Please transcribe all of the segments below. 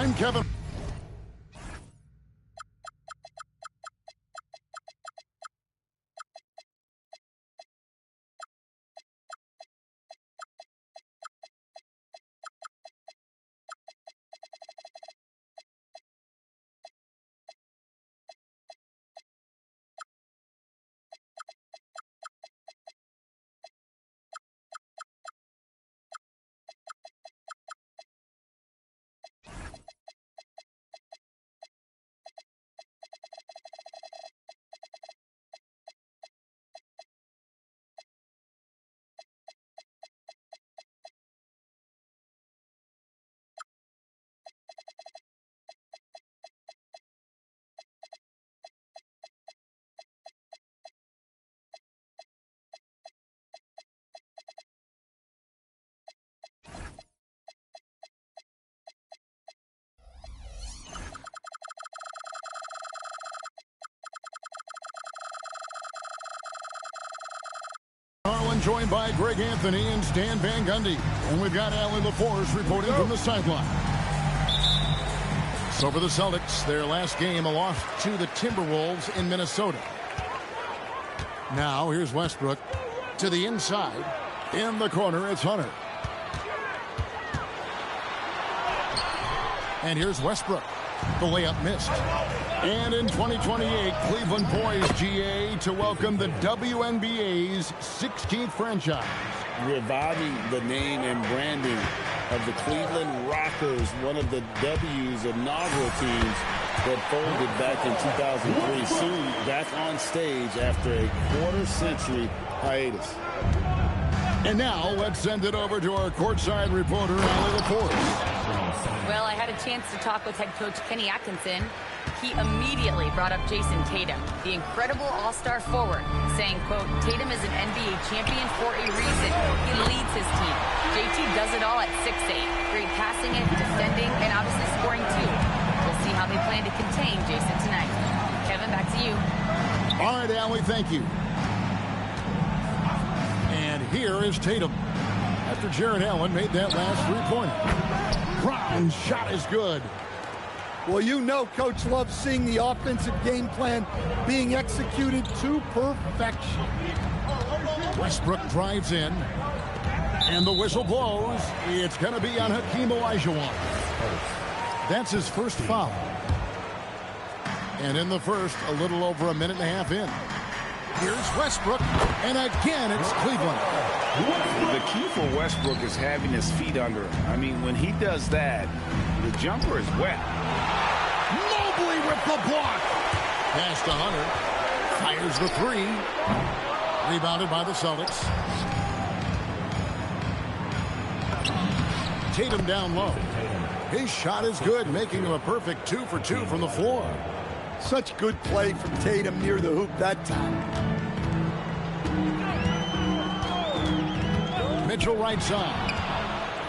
I'm Kevin. Joined by Greg Anthony and Stan Van Gundy. And we've got Allie LaForce reporting from the sideline. So for the Celtics, their last game, a loss to the Timberwolves in Minnesota. Now here's Westbrook to the inside. In the corner, it's Hunter. And here's Westbrook. The layup missed. And in 2028, Cleveland poised, GA, to welcome the WNBA's 16th franchise. Reviving the name and branding of the Cleveland Rockers, one of the W's inaugural teams that folded back in 2003. Soon back on stage after a quarter-century hiatus. And now let's send it over to our courtside reporter, Allie LaForce. Well, I had a chance to talk with head coach Kenny Atkinson. He immediately brought up Jason Tatum, the incredible all-star forward, saying, quote, Tatum is an NBA champion for a reason. He leads his team. JT does it all at 6'8". Great passing it, defending, and obviously scoring too. We'll see how they plan to contain Jason tonight. Kevin, back to you. All right, Allie, thank you. And here is Tatum. After Jarrett Allen made that last three-pointer. Brown's shot is good. Well, you know Coach loves seeing the offensive game plan being executed to perfection. Westbrook drives in, and the whistle blows. It's going to be on Hakeem Olajuwon. That's his first foul. And in the first, a little over a minute and a half in. Here's Westbrook, and again, it's Cleveland. The key for Westbrook is having his feet under him. I mean, when he does that, the jumper is wet. Mobley with the block. Pass to Hunter. Fires the three. Rebounded by the Celtics. Tatum down low. His shot is good, making him a perfect 2 for 2 from the floor. Such good play from Tatum near the hoop that time. Mitchell right side.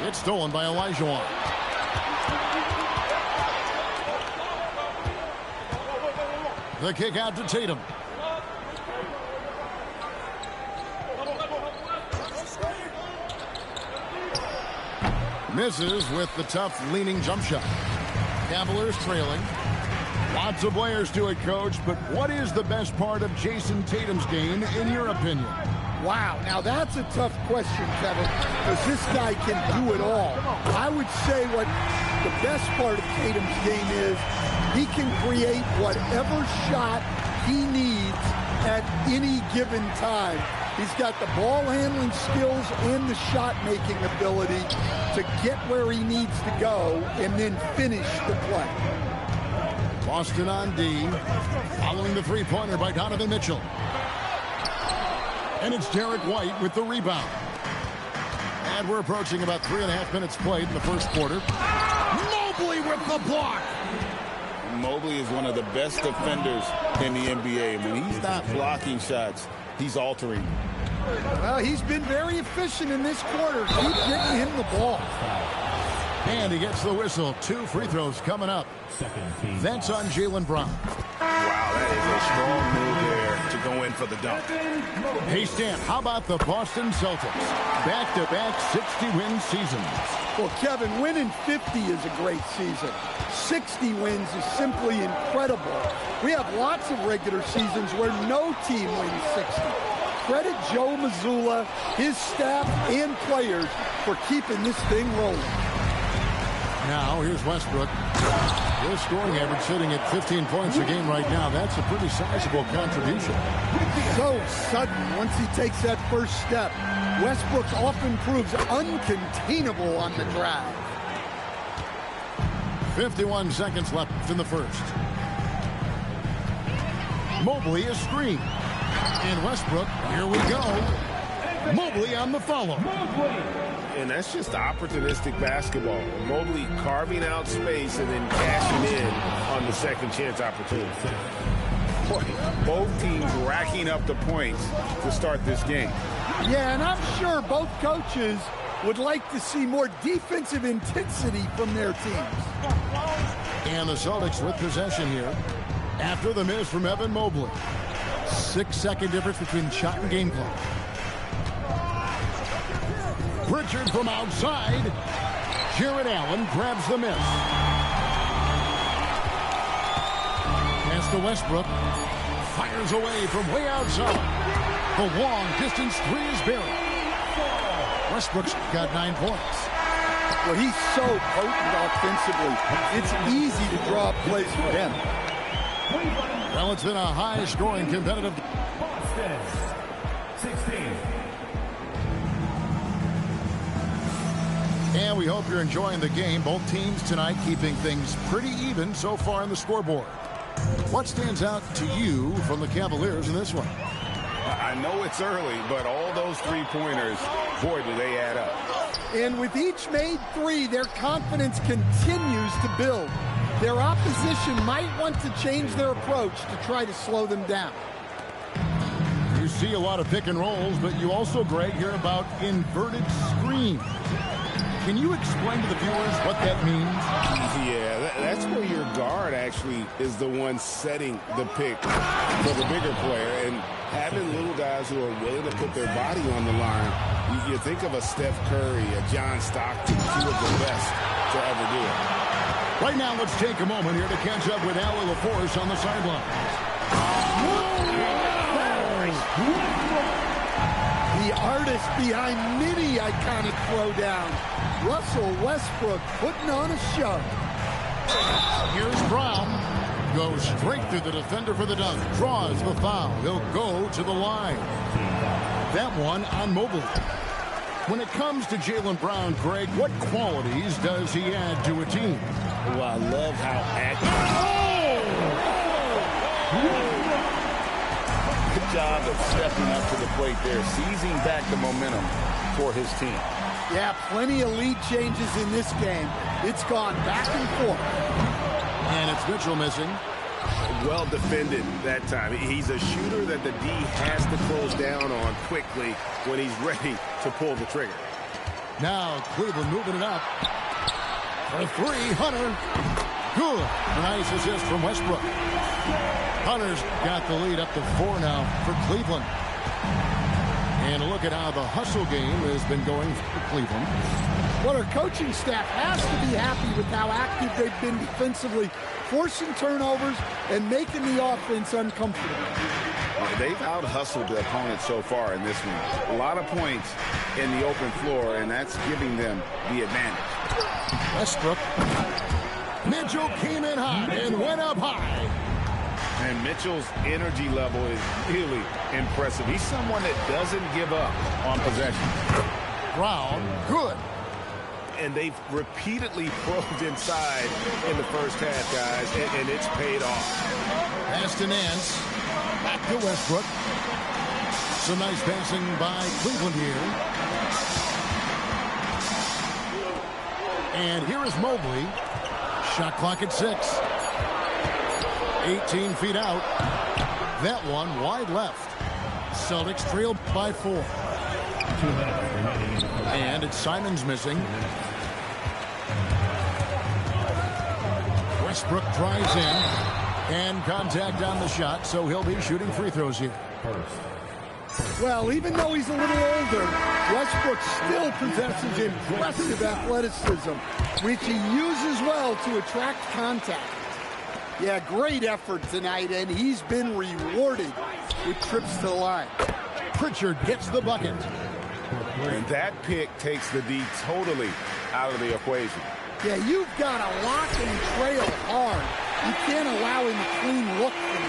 It's stolen by Olajuwon. The kick out to Tatum. Misses with the tough leaning jump shot. Cavaliers trailing. Lots of players do it, Coach, but what is the best part of Jason Tatum's game, in your opinion? Wow, now that's a tough question, Kevin, because this guy can do it all. I would say what the best part of Tatum's game is he can create whatever shot he needs at any given time. He's got the ball handling skills and the shot-making ability to get where he needs to go and then finish the play. Boston on D, following the three-pointer by Donovan Mitchell. And it's Derek White with the rebound. And we're approaching about 3.5 minutes played in the first quarter. Mobley with the block. Mobley is one of the best defenders in the NBA. When he's not blocking shots, he's altering. Well, he's been very efficient in this quarter. Keep getting him the ball. And he gets the whistle. 2 free throws coming up. That's on Jaylen Brown. Wow, that is a strong move there. to go in for the dunk. Hey, Stan, how about the Boston Celtics? Back-to-back 60-win seasons. Well, Kevin, winning 50 is a great season. 60 wins is simply incredible. We have lots of regular seasons where no team wins 60. Credit Joe Mazzulla, his staff, and players for keeping this thing rolling. Now, here's Westbrook. His scoring average sitting at 15 points a game right now. That's a pretty sizable contribution. So sudden once he takes that first step. Westbrook often proves uncontainable on the drive. 51 seconds left in the first. Mobley is screened. And Westbrook, here we go. Mobley on the follow. And that's just opportunistic basketball. Mobley carving out space and then cashing in on the second chance opportunity. Boy, both teams racking up the points to start this game. Yeah, and I'm sure both coaches would like to see more defensive intensity from their teams. And the Celtics with possession here after the miss from Evan Mobley. 6-second difference between shot and game clock. Pritchard from outside. Jared Allen grabs the miss. Pass to Westbrook. Fires away from way outside. The long distance three is buried. Westbrook's got 9 points. Well, he's so potent offensively. It's easy to draw plays for him. Well, it's been a high-scoring competitive. 16. And we hope you're enjoying the game. Both teams tonight keeping things pretty even so far on the scoreboard. What stands out to you from the Cavaliers in this one? I know it's early, but all those three-pointers, boy, do they add up. And with each made three, their confidence continues to build. Their opposition might want to change their approach to try to slow them down. You see a lot of pick and rolls, but you also, Greg, hear about inverted screens. Can you explain to the viewers what that means? Yeah, that's where your guard actually is the one setting the pick for the bigger player. And having little guys who are willing to put their body on the line, you think of a Steph Curry, a John Stockton, two of the best to ever do it. Right now, let's take a moment here to catch up with Allie LaForce on the sideline. The artist behind many iconic throwdowns, Russell Westbrook putting on a show. Here's Brown. Goes straight through the defender for the dunk. Draws the foul. He'll go to the line. That one on Mobley. When it comes to Jaylen Brown, Greg, what qualities does he add to a team? Well, I love how active. Good job of stepping up to the plate there, seizing back the momentum for his team. Yeah, plenty of lead changes in this game. It's gone back and forth. And it's Mitchell missing. Well defended that time. He's a shooter that the D has to close down on quickly when he's ready to pull the trigger. Now Cleveland moving it up. For three, Hunter. Good. A nice assist from Westbrook. Hunter's got the lead up to 4 now for Cleveland. And look at how the hustle game has been going for Cleveland. Well, our coaching staff has to be happy with how active they've been defensively, forcing turnovers and making the offense uncomfortable. They've out-hustled the opponent so far in this one. A lot of points in the open floor, and that's giving them the advantage. Westbrook. Mitchell came in hot and went up high. And Mitchell's energy level is really impressive. He's someone that doesn't give up on possession. Brown, good. And they've repeatedly probed inside in the first half, guys, and it's paid off. Pass to Nance. Back to Westbrook. Some nice passing by Cleveland here. And here is Mobley. Shot clock at 6. 18 feet out. That one wide left. Celtics trail by 4. And it's Simons missing. Westbrook drives in. And contact on the shot, so he'll be shooting free throws here. Well, even though he's a little older, Westbrook still possesses impressive athleticism, which he uses well to attract contact. Yeah, great effort tonight, and he's been rewarded with trips to the line. Pritchard gets the bucket. And that pick takes the D totally out of the equation. Yeah, you've got to lock and trail hard. You can't allow him a clean look from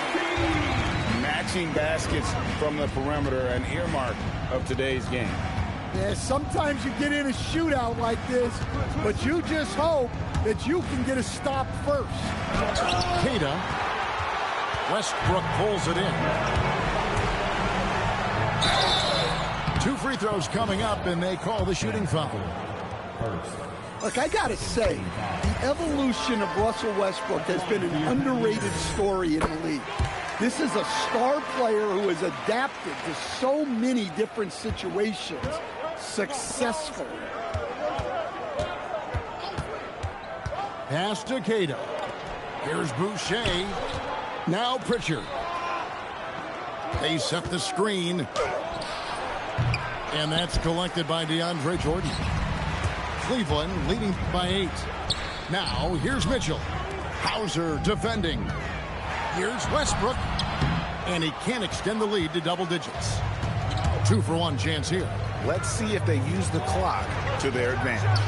you. Matching baskets from the perimeter, an earmark of today's game. Yeah, sometimes you get in a shootout like this, but you just hope that you can get a stop first. Queta. Westbrook pulls it in. 2 free throws coming up, and they call the shooting foul. Look, I got to say, the evolution of Russell Westbrook has been an underrated story in the league. This is a star player who has adapted to so many different situations successfully. Pass to Queta. Here's Boucher. Now Pritchard. They set the screen. And that's collected by DeAndre Jordan. Cleveland leading by 8. Now here's Mitchell. Hauser defending. Here's Westbrook. And he can't extend the lead to double digits. 2-for-1 chance here. Let's see if they use the clock to their advantage.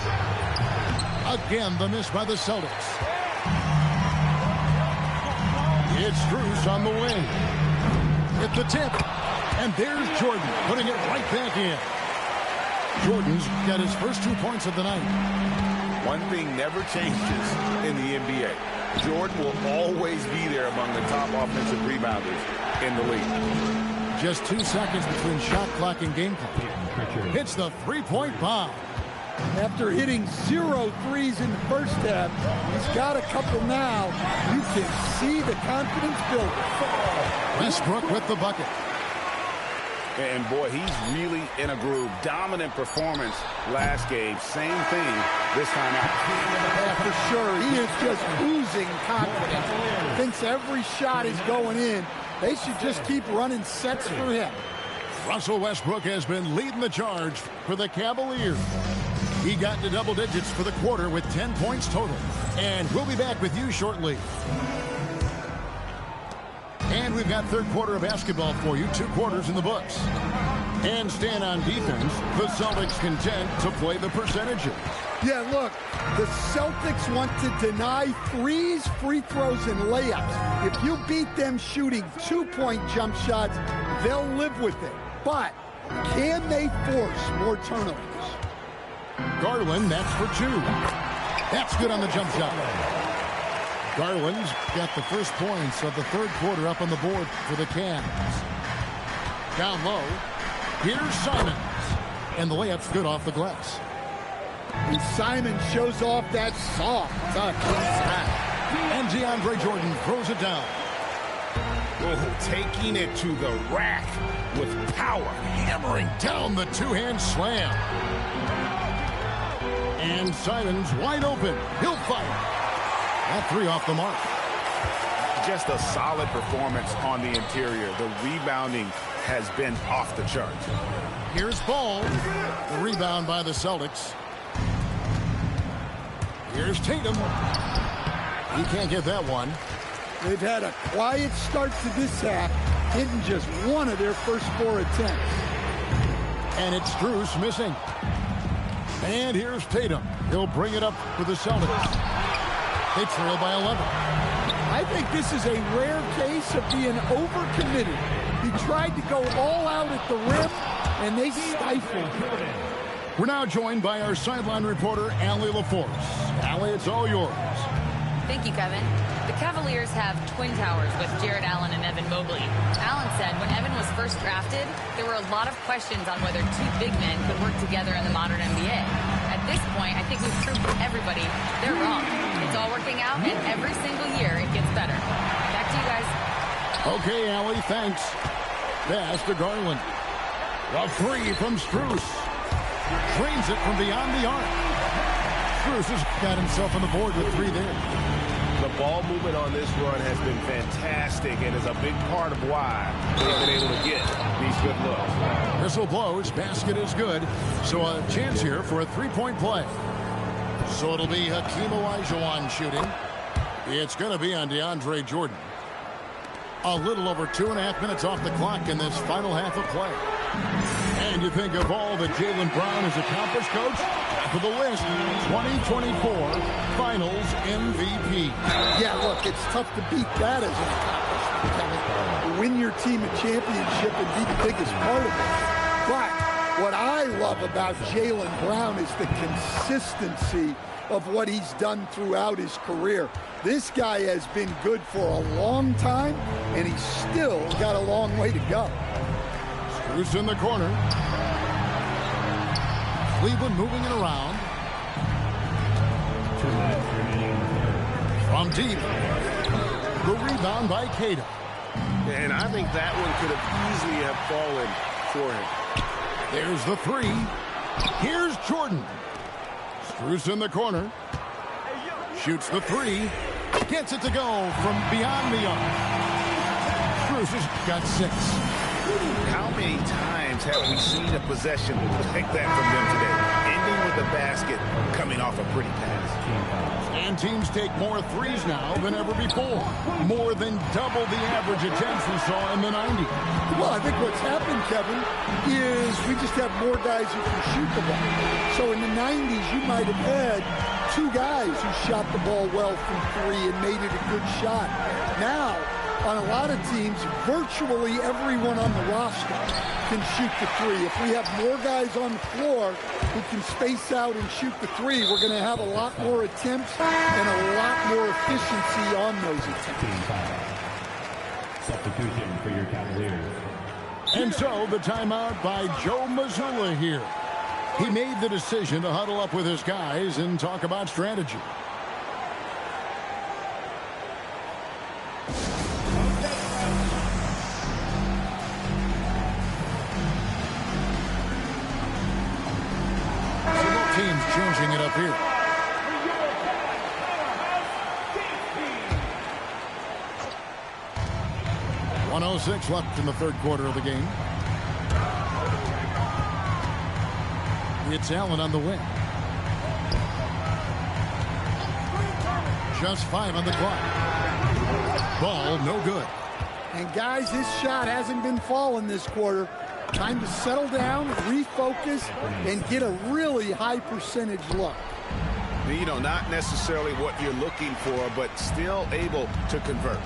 Again, the miss by the Celtics. It's Strus on the wing. At the tip. And there's Jordan putting it right back in. Jordan's got his first 2 points of the night. One thing never changes in the NBA. Jordan will always be there among the top offensive rebounders in the league. Just 2 seconds between shot clock and game clock. Hits the three-point bomb. After hitting 0 threes in the first half, he's got a couple now. You can see the confidence building. Westbrook with the bucket. And boy, he's really in a groove. Dominant performance last game. Same thing this time out. Yeah, for sure. He is just oozing confidence. Thinks every shot is going in. They should just keep running sets for him. Russell Westbrook has been leading the charge for the Cavaliers. He got into double digits for the quarter with 10 points total. And we'll be back with you shortly. And we've got third quarter of basketball for you. 2 quarters in the books. And stand on defense. The Celtics content to play the percentages. Yeah, look, the Celtics want to deny threes, free throws, and layups. If you beat them shooting 2-point jump shots, they'll live with it. But can they force more turnovers? Garland, that's for 2. That's good on the jump shot. Garland's got the first points of the third quarter up on the board for the Cavs. Down low, here's Simons. And the layup's good off the glass. And Simon shows off that soft touch inside. And DeAndre Jordan throws it down. Oh, taking it to the rack with power. Hammering down the two-hand slam. And Simons wide open. He'll fire. That 3 off the mark. Just a solid performance on the interior. The rebounding has been off the charts. Here's Ball. The rebound by the Celtics. Here's Tatum. He can't get that one. They've had a quiet start to this half, hitting just 1 of their first 4 attempts. And it's Strus missing. And here's Tatum. He'll bring it up for the Celtics. They trail by 11. I think this is a rare case of being overcommitted. He tried to go all out at the rim, and they stifled him. We're now joined by our sideline reporter, Allie LaForce. Allie, it's all yours. Thank you, Kevin. The Cavaliers have twin towers with Jared Allen and Evan Mobley. Allen said when Evan was first drafted, there were a lot of questions on whether 2 big men could work together in the modern NBA. At this point, I think we've proved to everybody they're wrong. It's all working out, and every single year it gets better. Back to you guys. Okay, Allie, thanks. Pass to Garland. A 3 from Strus. Drains it from beyond the arc. Strus has got himself on the board with 3 there. The ball movement on this run has been fantastic and is a big part of why they've been able to get these good looks. Whistle blows. Basket is good. So a chance here for a three-point play. So it'll be Hakeem Olajuwon shooting. It's going to be on DeAndre Jordan. A little over 2.5 minutes off the clock in this final half of play. And you think of all that Jaylen Brown has accomplished, Coach? For the list, 2024 Finals MVP. Yeah, look, it's tough to beat that as an accomplishment. Win your team a championship and be the biggest part of it. But what I love about Jaylen Brown is the consistency of what he's done throughout his career. This guy has been good for a long time, and he's still got a long way to go. Screws in the corner. Cleveland moving it around. From deep. The rebound by Cato. And I think that one could have easily have fallen for him. There's the three. Here's Jordan. Screws in the corner. Shoots the three. Gets it to go from beyond the arc. Screws has got 6. How many times have we seen a possession like that from them today? Ending with the basket, coming off a pretty pass. And teams take more threes now than ever before. More than double the average attempts we saw in the 90s. Well, I think what's happened, Kevin, is we just have more guys who can shoot the ball. So in the 90s, you might have had 2 guys who shot the ball well from 3 and made it a good shot. Now, on a lot of teams, virtually everyone on the roster can shoot the 3. If we have more guys on the floor who can space out and shoot the 3, we're going to have a lot more attempts and a lot more efficiency on those attempts. Substitution for your Cavaliers. And so the timeout by Joe Mazzulla here. He made the decision to huddle up with his guys and talk about strategy. Teams changing it up here. .106 left in the third quarter of the game. It's Allen on the wing. Just 5 on the clock. Ball no good. And guys, his shot hasn't been falling this quarter. Time to settle down, refocus, and get a really high percentage look. You know, not necessarily what you're looking for, but still able to convert.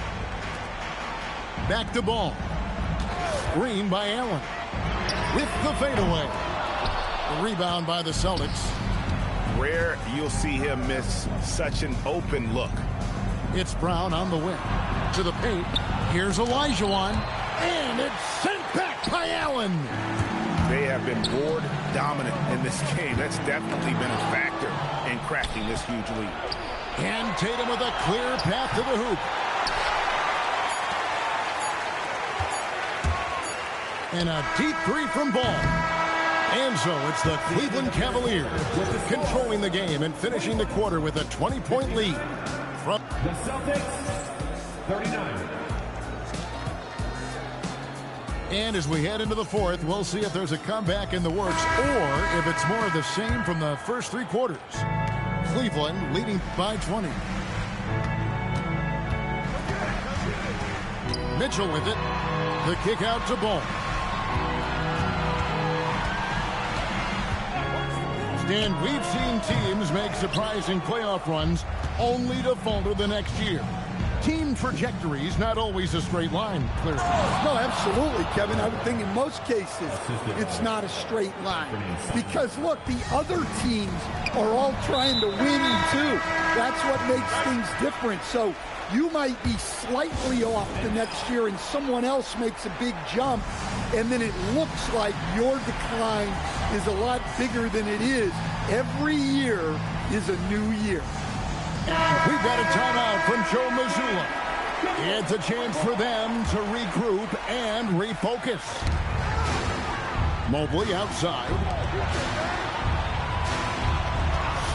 Back to ball. Screen by Allen. With the fadeaway. The rebound by the Celtics. Rare you'll see him miss such an open look. It's Brown on the wing. To the paint. Here's Olajuwon. And it's sent back by Allen. They have been board dominant in this game. That's definitely been a factor in cracking this huge lead. And Tatum with a clear path to the hoop. And a deep 3 from Ball. And so it's the Cleveland Cavaliers controlling the game and finishing the quarter with a 20-point lead. From the Celtics, 39. And as we head into the fourth, we'll see if there's a comeback in the works or if it's more of the same from the first 3 quarters. Cleveland leading by 20. Mitchell with it. The kick out to Ball. And we've seen teams make surprising playoff runs only to falter the next year. Team trajectories not always a straight line, clearly. No, absolutely, Kevin. I would think in most cases it's not a straight line. Because, look, the other teams are all trying to win, too. That's what makes things different. So you might be slightly off the next year and someone else makes a big jump, and then it looks like your decline is a lot bigger than it is. Every year is a new year. We've got a timeout from Joe Mazzulla. It's a chance for them to regroup and refocus. Mobley outside.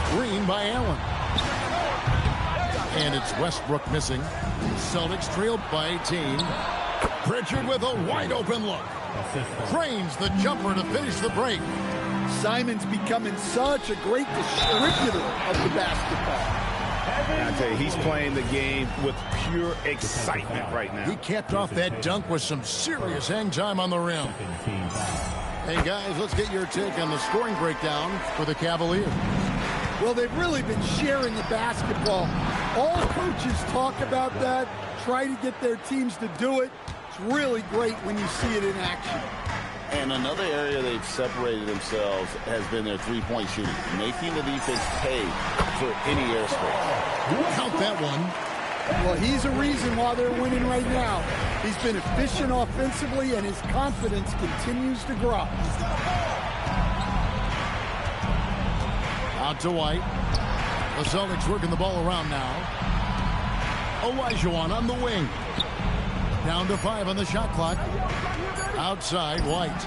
Screen by Allen. And it's Westbrook missing. Celtics trail by 18. Pritchard with a wide open look. Cranes the jumper to finish the break. Simon's becoming such a great distributor of the basketball. I tell you, he's playing the game with pure excitement right now. He capped off that dunk with some serious hang time on the rim. Hey, guys, let's get your take on the scoring breakdown for the Cavaliers. Well, they've really been sharing the basketball. All coaches talk about that, try to get their teams to do it. It's really great when you see it in action. And another area they've separated themselves has been their three-point shooting, making the defense pay for any airspace. Count that one. Well, he's a reason why they're winning right now. He's been efficient offensively, and his confidence continues to grow. Out to White. The Celtics working the ball around now. Olajuwon on the wing. Down to 5 on the shot clock. Outside, White.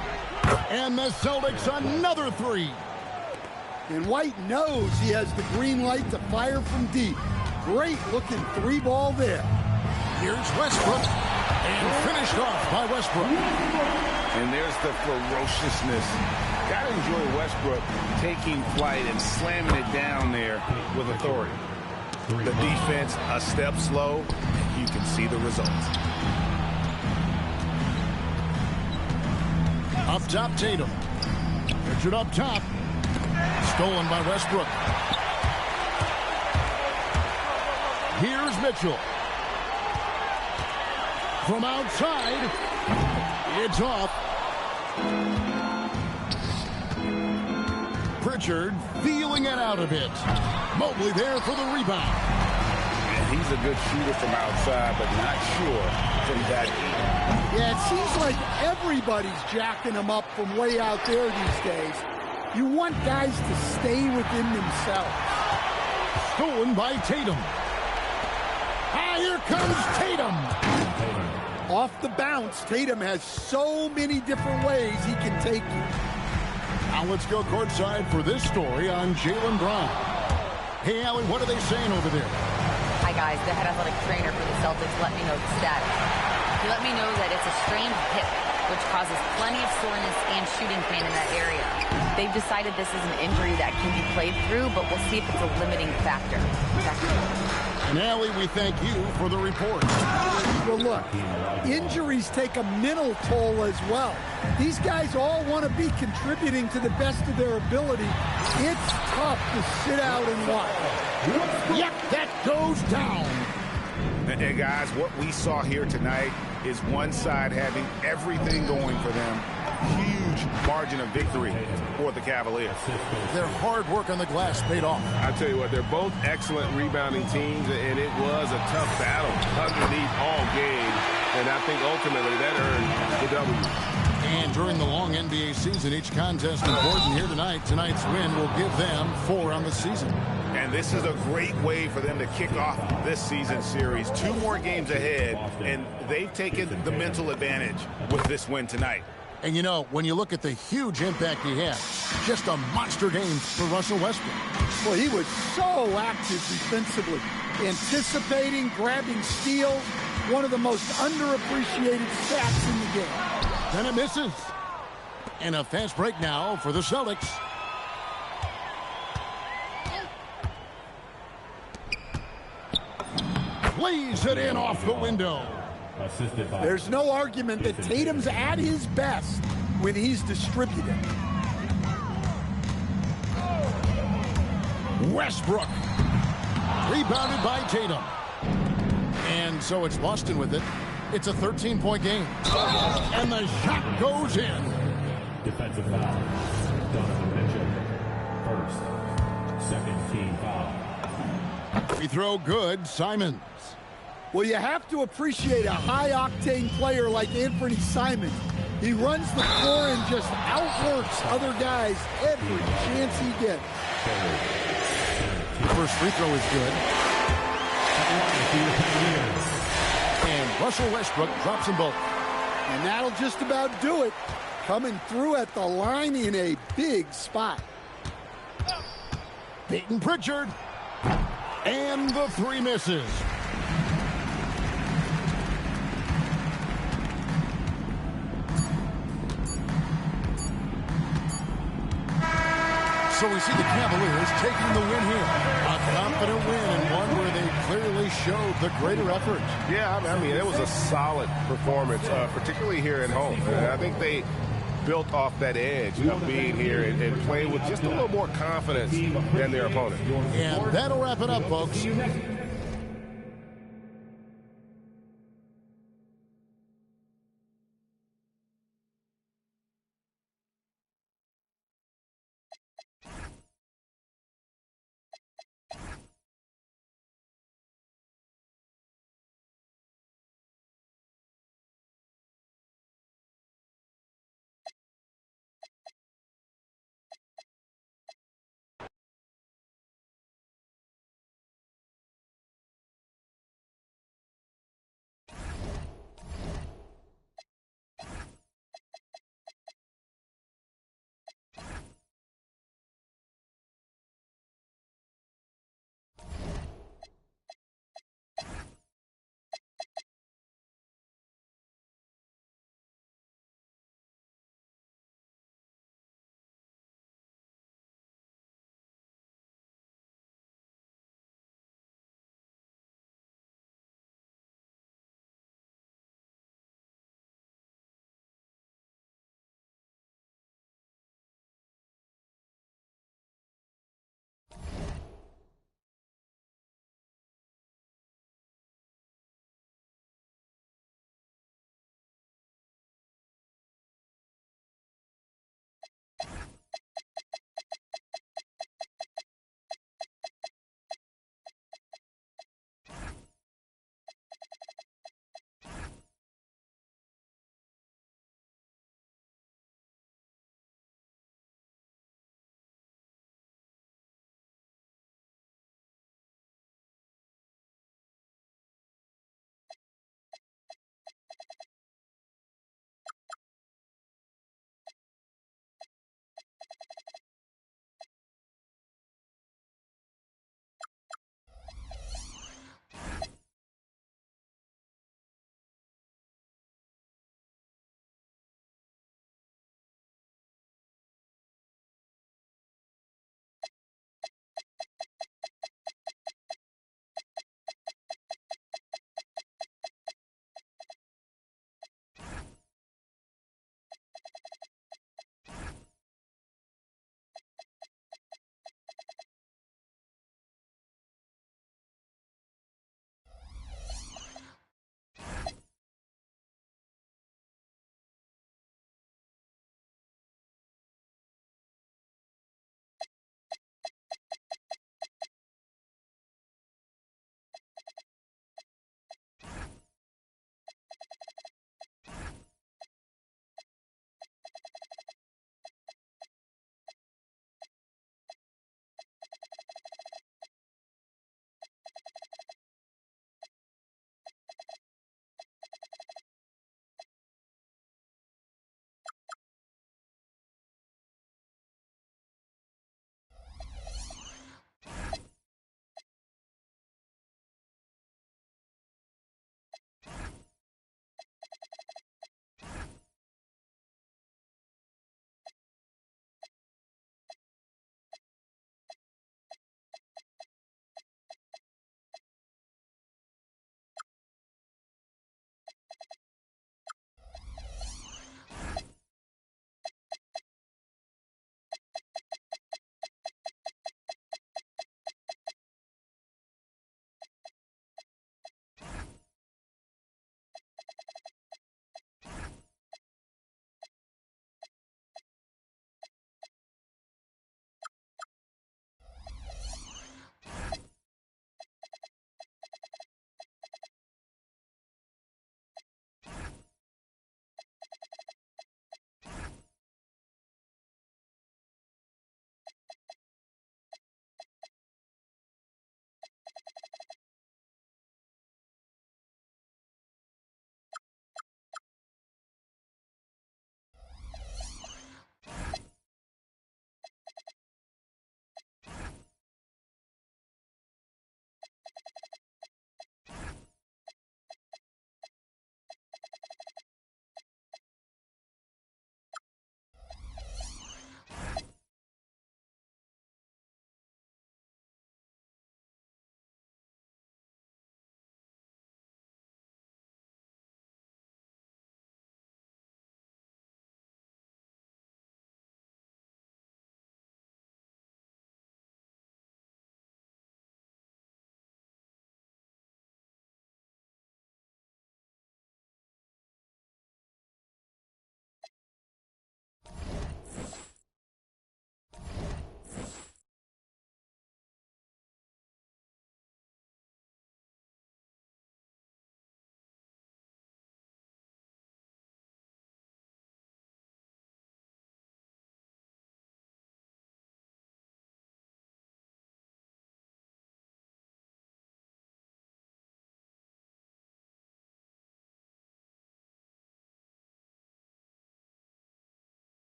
And the Celtics another three. And White knows he has the green light to fire from deep. Great looking three ball there. Here's Westbrook. And finished off by Westbrook. And there's the ferociousness. Gotta enjoy Westbrook taking flight and slamming it down there with authority. The defense a step slow. You can see the results. Up top, Tatum. Richard up top. Stolen by Westbrook. Here's Mitchell. From outside. It's off. Pritchard feeling it out a bit. Mobley there for the rebound. And he's a good shooter from outside, but not sure from that deep. Yeah, it seems like everybody's jacking him up from way out there these days. You want guys to stay within themselves. Stolen by Tatum. Ah, here comes Tatum. Off the bounce, Tatum has so many different ways he can take you. Now let's go courtside for this story on Jaylen Brown. Hey, Allie, what are they saying over there? Hi, guys. The head athletic trainer for the Celtics let me know the status. He let me know that it's a strained hip, which causes plenty of soreness and shooting pain in that area. They've decided this is an injury that can be played through, but we'll see if it's a limiting factor. And Allie, we thank you for the report. Well, look, injuries take a mental toll as well. These guys all want to be contributing to the best of their ability. It's tough to sit out and watch. Yep, that goes down. And guys, what we saw here tonight is one side having everything going for them. Huge margin of victory for the Cavaliers. Their hard work on the glass paid off. I tell you what, they're both excellent rebounding teams, and it was a tough battle underneath all game. And I think ultimately that earned the W. And during the long NBA season, each contest important here tonight. Tonight's win will give them 4 on the season. And this is a great way for them to kick off this season series. 2 more games ahead, and they've taken the mental advantage with this win tonight. And, you know, when you look at the huge impact he had, just a monster game for Russell Westbrook. Well, he was so active defensively, anticipating, grabbing steals, one of the most underappreciated stats in the game. Then it misses. And a fast break now for the Celtics. Plays it in off the window. There's no argument that Tatum's at his best when he's distributed. Westbrook. Rebounded by Tatum. And so it's Boston with it. It's a 13-point game. And the shot goes in. Defensive foul. Donovan Mitchell. First. Second team foul. Free throw good. Simons. Well, you have to appreciate a high-octane player like Anthony Simons. He runs the floor and just outworks other guys every chance he gets. First free throw is good. And Russell Westbrook drops them both. And that'll just about do it. Coming through at the line in a big spot. Peyton Pritchard. And the three misses. So we see the Cavaliers taking the win here. A confident win and one where they clearly showed the greater effort. Yeah, I mean, it was a solid performance, particularly here at home. And I think they built off that edge of being here and playing with just a little more confidence than their opponent. And that'll wrap it up, folks.